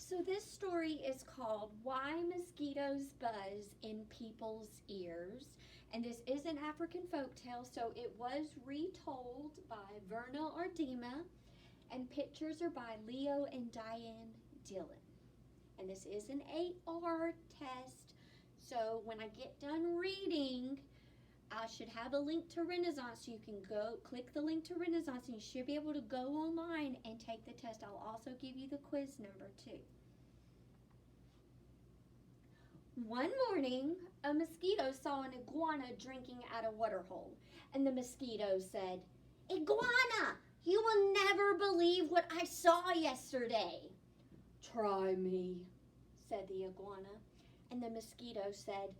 So this story is called Why Mosquitoes Buzz in People's Ears. And this is an African folktale, so it was retold by Verna Ardema, and pictures are by Leo and Diane Dillon. And this is an 8R test, so when I get done reading, I should have a link to Renaissance, so you can go click the link to Renaissance and you should be able to go online and take the test. I'll also give you the quiz number too. One morning, a mosquito saw an iguana drinking at a water hole, and the mosquito said, "Iguana, you will never believe what I saw yesterday." "Try me," said the iguana, and the mosquito said,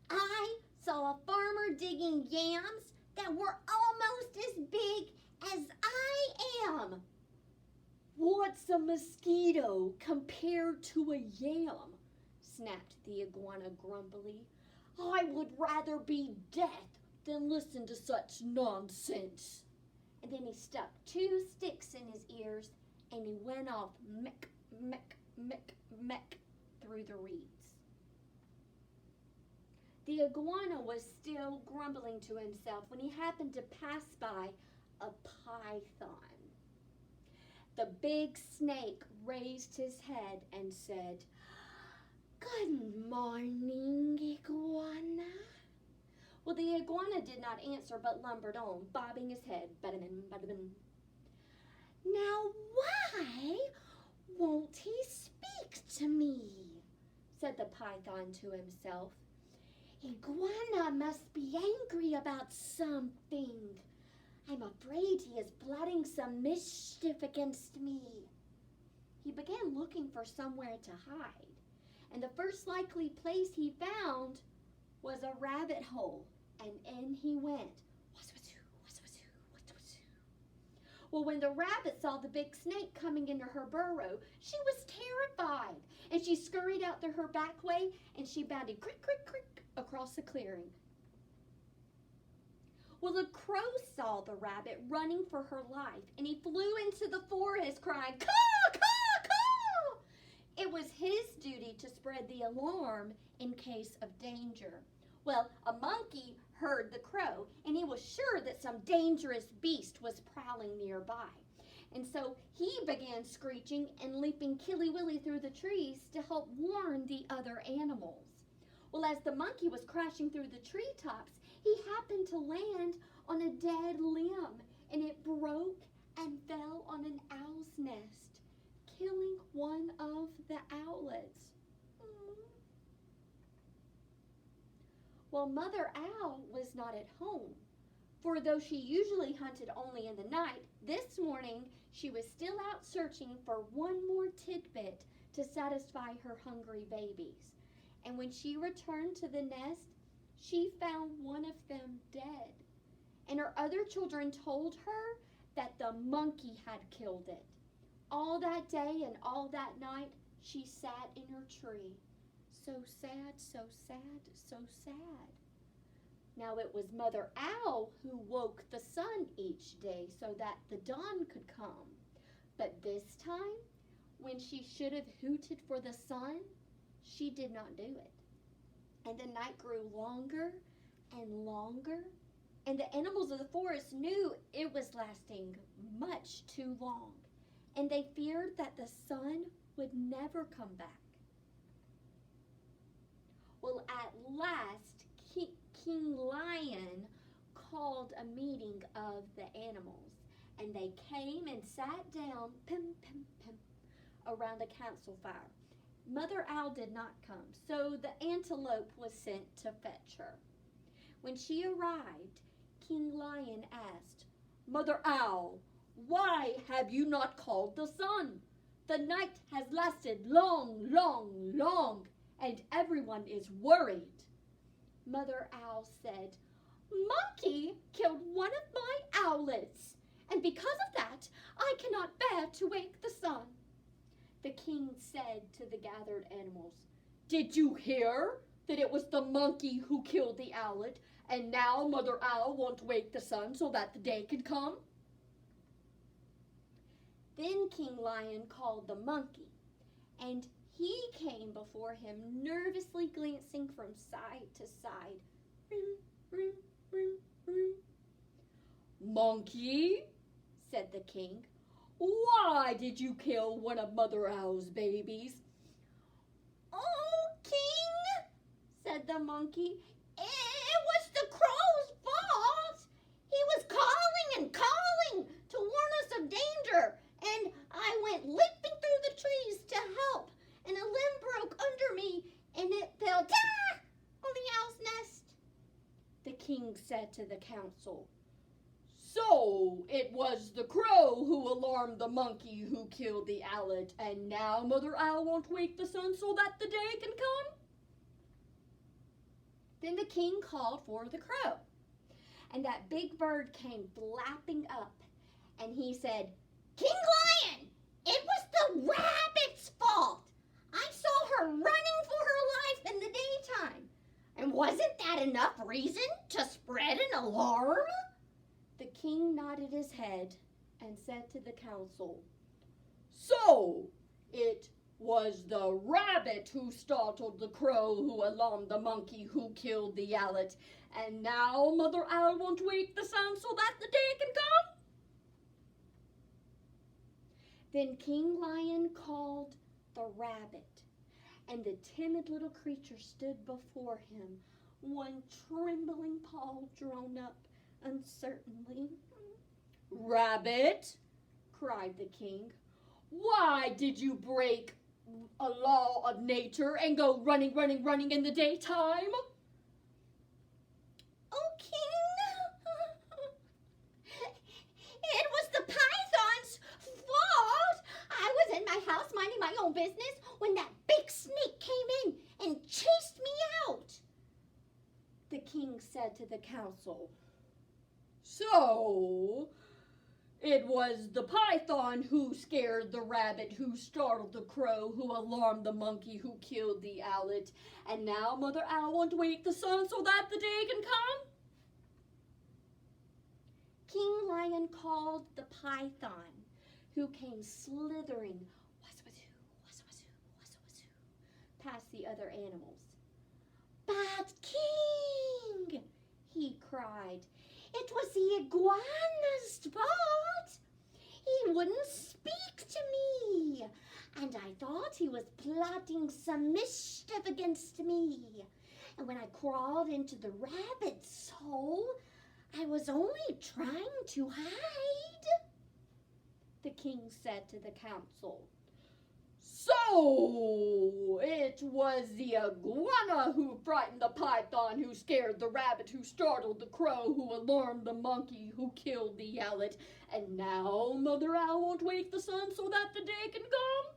"I saw a farmer digging yams that were almost as big as I am." "What's a mosquito compared to a yam?" snapped the iguana grumpily. "I would rather be death than listen to such nonsense." And then he stuck 2 sticks in his ears and he went off meck, meck, meck, meck through the reeds. The iguana was still grumbling to himself when he happened to pass by a python. The big snake raised his head and said, "Good morning, iguana." Well, the iguana did not answer but lumbered on, bobbing his head. Bada-bing, bada-bing. "Now why won't he speak to me?" said the python to himself. "Iguana must be angry about something. I'm afraid he is plotting some mischief against me." He began looking for somewhere to hide, and the first likely place he found was a rabbit hole, and in he went. Well, when the rabbit saw the big snake coming into her burrow, she was terrified, and she scurried out to her back way, and she bounded crick, crick, crick across the clearing. Well, the crow saw the rabbit running for her life, and he flew into the forest crying, "Caw, caw, caw!" It was his duty to spread the alarm in case of danger. Well, a monkey heard the crow, and he was sure that some dangerous beast was prowling nearby. And so he began screeching and leaping killy-willy through the trees to help warn the other animals. Well, as the monkey was crashing through the treetops, he happened to land on a dead limb, and it broke and fell on an owl's nest, killing one of the owlets. Well, Mother Owl was not at home, for though she usually hunted only in the night, this morning she was still out searching for one more tidbit to satisfy her hungry babies. And when she returned to the nest, she found one of them dead. And her other children told her that the monkey had killed it. All that day and all that night, she sat in her tree. So sad, so sad, so sad. Now it was Mother Owl who woke the sun each day so that the dawn could come. But this time, when she should have hooted for the sun, she did not do it. And the night grew longer and longer, and the animals of the forest knew it was lasting much too long, and they feared that the sun would never come back. Well, at last, King Lion called a meeting of the animals, and they came and sat down, pim, pim, pim, around a council fire. Mother Owl did not come, so the antelope was sent to fetch her. When she arrived, King Lion asked, "Mother Owl, why have you not called the sun? The night has lasted long, long, long, and everyone is worried." Mother Owl said, "Monkey killed one of my owlets, and because of that, I cannot bear to wake the sun." The king said to the gathered animals, "Did you hear that it was the monkey who killed the owlet, and now Mother Owl won't wake the sun so that the day can come?" Then King Lion called the monkey, and he came before him, nervously glancing from side to side. Ring, ring, ring, ring. "Monkey," said the king, "why did you kill one of Mother Owl's babies?" "Oh, King," said the monkey, "it was the crow's fault. He was calling and calling to warn us of danger, and I went leaping through the trees to help, and a limb broke under me, and it fell on the owl's nest." The king said to the council, "So it was the crow who alarmed the monkey who killed the owlet, and now Mother Owl won't wake the sun so that the day can come?" Then the king called for the crow, and that big bird came flapping up, and he said, "King Lion, it was the rabbit's fault. I saw her running for her life in the daytime. And wasn't that enough reason to spread an alarm?" The king nodded his head and said to the council, "So it was the rabbit who startled the crow who alarmed the monkey who killed the owlet, and now Mother Owl won't wake the sun so that the day can come?" Then King Lion called the rabbit, and the timid little creature stood before him, one trembling paw drawn up uncertainly. "Rabbit," cried the king, "why did you break a law of nature and go running in the daytime?" "Oh, King, it was the python's fault. I was in my house minding my own business when that big snake came in and chased me out." The king said to the council, "So it was the python who scared the rabbit, who startled the crow, who alarmed the monkey, who killed the owlet, and now Mother Owl won't wake the sun so that the day can come?" King Lion called the python, who came slithering past the other animals. "But King," he cried, "it was the iguana's fault. He wouldn't speak to me, and I thought he was plotting some mischief against me. And when I crawled into the rabbit's hole, I was only trying to hide." The king said to the council, "So it was the iguana who frightened the python, who scared the rabbit, who startled the crow, who alarmed the monkey, who killed the owlet, and now Mother Owl won't wake the sun so that the day can come?"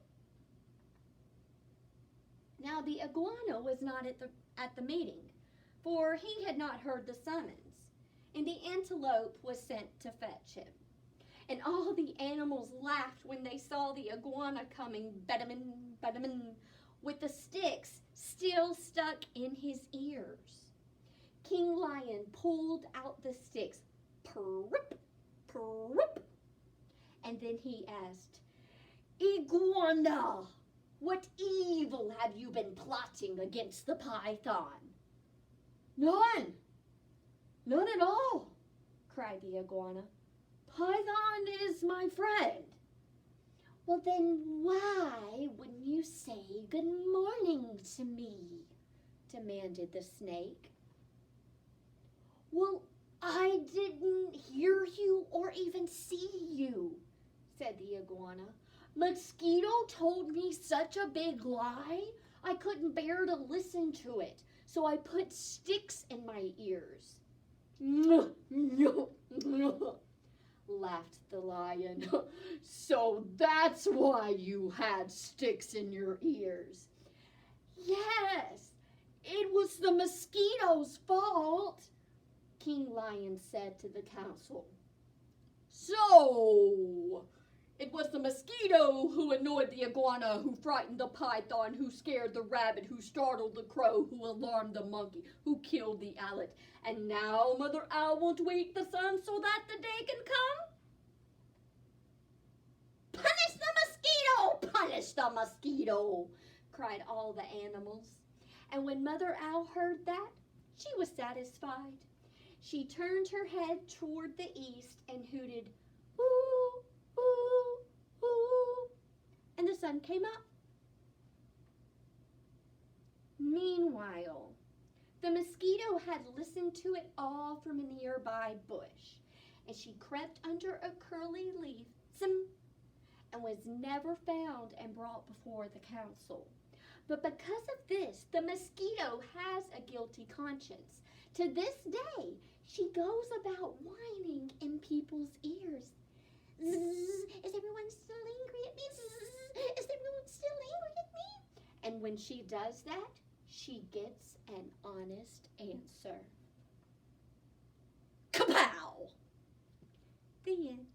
Now the iguana was not at the meeting, for he had not heard the summons, and the antelope was sent to fetch him. And all the animals laughed when they saw the iguana coming, badamin, badamin, with the sticks still stuck in his ears. King Lion pulled out the sticks, prip, prip, and then he asked, "Iguana, what evil have you been plotting against the python?" None at all," cried the iguana. "Python is my friend." "Well, then why wouldn't you say good morning to me?" demanded the snake. "Well, I didn't hear you or even see you," said the iguana. "Mosquito told me such a big lie, I couldn't bear to listen to it, so I put sticks in my ears." Laughed the lion. "So that's why you had sticks in your ears?" "Yes, it was the mosquito's fault," King Lion said to the council. "So it was the mosquito who annoyed the iguana, who frightened the python, who scared the rabbit, who startled the crow, who alarmed the monkey, who killed the owlet, and now Mother Owl won't wake the sun so that the day can come?" "Punish the mosquito! Punish the mosquito!" cried all the animals. And when Mother Owl heard that, she was satisfied. She turned her head toward the east and hooted, "Ooh, ooh, ooh," and the sun came up. Meanwhile, the mosquito had listened to it all from a nearby bush, and she crept under a curly leaf, and was never found and brought before the council. But because of this, the mosquito has a guilty conscience. To this day, she goes about whining in people's ears. Zzz, is everyone still angry at me? Zzz, is everyone still angry at me? And when she does that, she gets an honest answer. Kapow! The end.